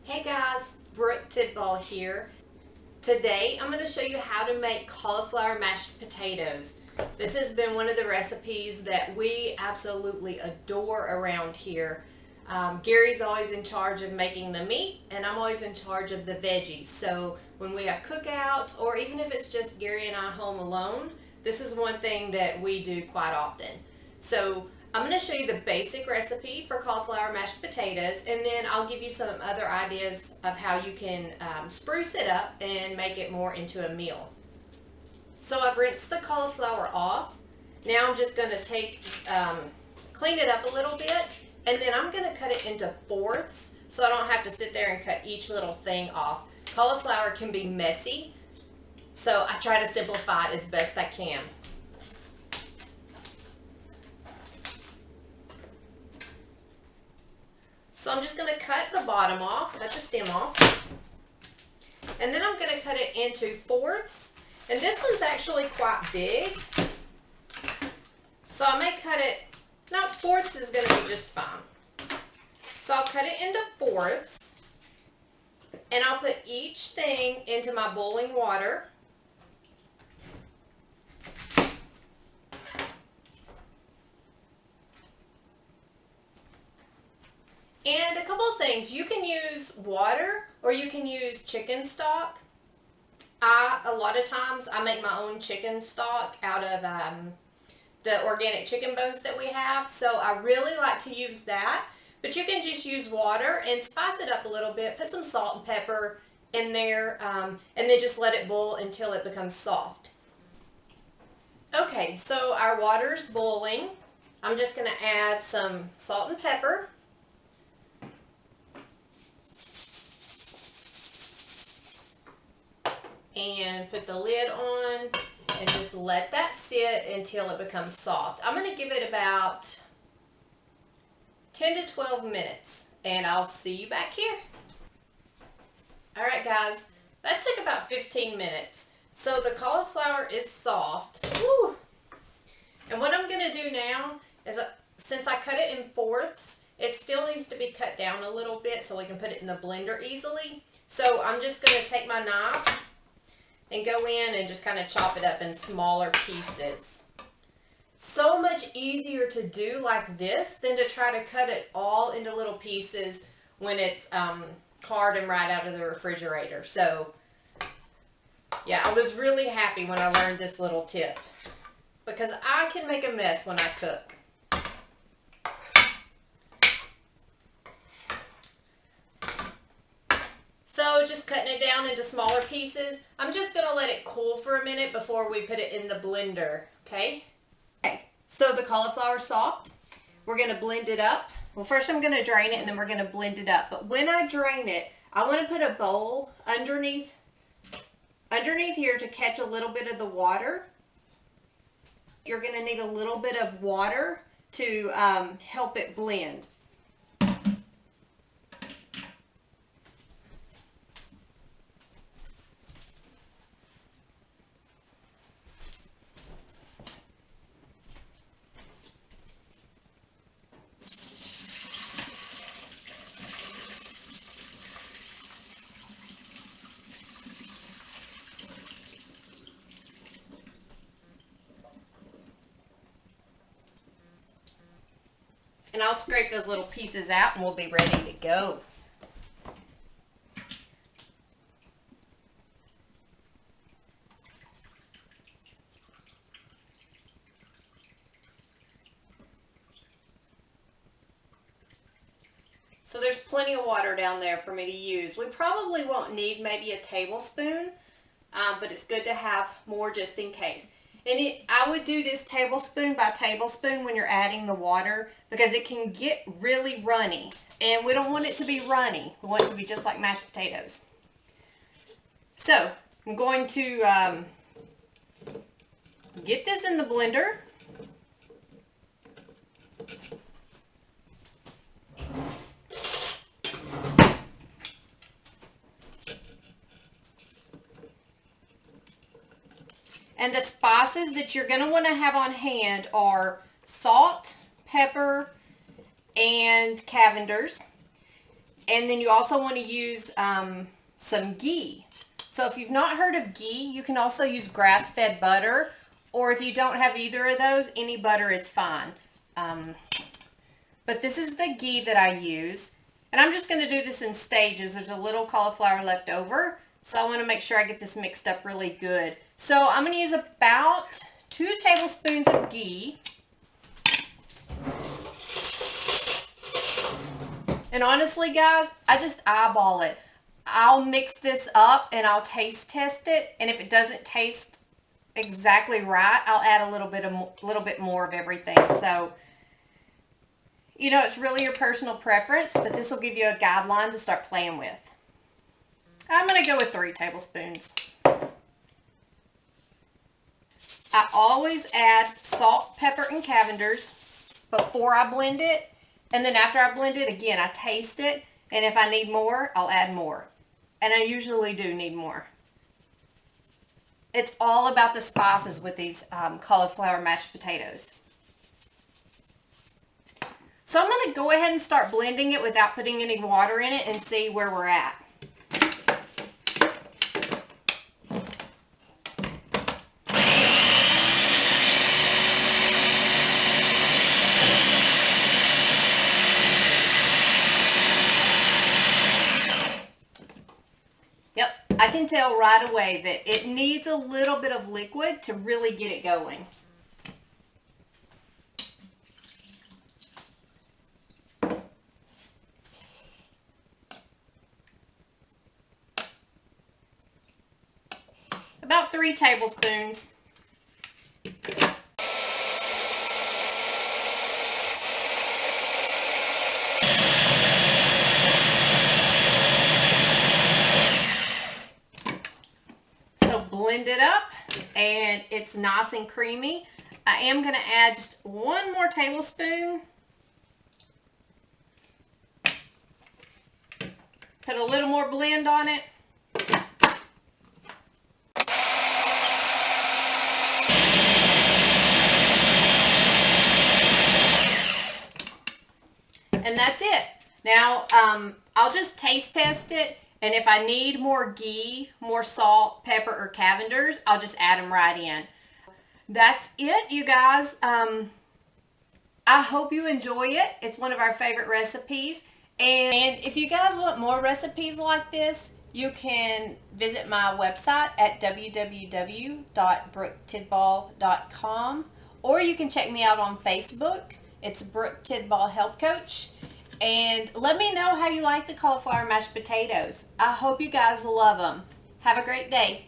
Hey guys, Brooke Tidball here. Today I'm going to show you how to make cauliflower mashed potatoes. This has been one of the recipes that we absolutely adore around here. Gary's always in charge of making the meat and I'm always in charge of the veggies. So when we have cookouts or even if it's just Gary and I home alone, this is one thing that we do quite often. So I'm going to show you the basic recipe for cauliflower mashed potatoes, and then I'll give you some other ideas of how you can spruce it up and make it more into a meal. So I've rinsed the cauliflower off. Now I'm just going to clean it up a little bit, and then I'm going to cut it into fourths so I don't have to sit there and cut each little thing off. Cauliflower can be messy, so I try to simplify it as best I can. So I'm just going to cut the bottom off, cut the stem off, and then I'm going to cut it into fourths. And this one's actually quite big, so I may cut it, no, fourths is going to be just fine. So I'll cut it into fourths, and I'll put each thing into my boiling water. And a couple of things, you can use water or you can use chicken stock. A lot of times I make my own chicken stock out of the organic chicken bones that we have. So I really like to use that, but you can just use water and spice it up a little bit, put some salt and pepper in there, and then just let it boil until it becomes soft. Okay, so our water's boiling. I'm just going to add some salt and pepper. And put the lid on and just let that sit until it becomes soft. I'm going to give it about 10 to 12 minutes and I'll see you back here. Alright guys, that took about 15 minutes. So the cauliflower is soft. Woo! And what I'm going to do now is, since I cut it in fourths, it still needs to be cut down a little bit so we can put it in the blender easily. So I'm just going to take my knife and go in and just kind of chop it up in smaller pieces. So much easier to do like this than to try to cut it all into little pieces when it's hard and right out of the refrigerator. So yeah, I was really happy when I learned this little tip because I can make a mess when I cook. So just cutting it down into smaller pieces. I'm just going to let it cool for a minute before we put it in the blender, okay? Okay, so the cauliflower's soft. We're going to blend it up. Well, first I'm going to drain it and then we're going to blend it up. But when I drain it, I want to put a bowl underneath here to catch a little bit of the water. You're going to need a little bit of water to help it blend. And I'll scrape those little pieces out and we'll be ready to go. So there's plenty of water down there for me to use. We probably won't need maybe a tablespoon, but it's good to have more just in case. And I would do this tablespoon by tablespoon when you're adding the water because it can get really runny. And we don't want it to be runny. We want it to be just like mashed potatoes. So I'm going to get this in the blender. And the spices that you're going to want to have on hand are salt, pepper, and Cavender's. And then you also want to use some ghee. So if you've not heard of ghee, you can also use grass-fed butter, or if you don't have either of those, any butter is fine. But this is the ghee that I use. And I'm just going to do this in stages. There's a little cauliflower left over, so I want to make sure I get this mixed up really good. So I'm going to use about 2 tablespoons of ghee. And honestly, guys, I just eyeball it. I'll mix this up and I'll taste test it. And if it doesn't taste exactly right, I'll add a little bit more of everything. So, you know, it's really your personal preference, but this will give you a guideline to start playing with. I'm going to go with 3 tablespoons. I always add salt, pepper, and Cavenders before I blend it. And then after I blend it, again, I taste it. And if I need more, I'll add more. And I usually do need more. It's all about the spices with these cauliflower mashed potatoes. So I'm going to go ahead and start blending it without putting any water in it and see where we're at. Yep, I can tell right away that it needs a little bit of liquid to really get it going. About 3 tablespoons. So blend it up and it's nice and creamy. I am going to add just 1 more tablespoon. Put a little more blend on it. And that's it. Now, I'll just taste test it, and if I need more ghee, more salt, pepper, or Cavenders, I'll just add them right in. That's it, you guys. I hope you enjoy it. It's one of our favorite recipes. And if you guys want more recipes like this, you can visit my website at www.brooktidball.com, or you can check me out on Facebook. It's Brooke Tidball Health Coach. And let me know how you like the cauliflower mashed potatoes. I hope you guys love them. Have a great day.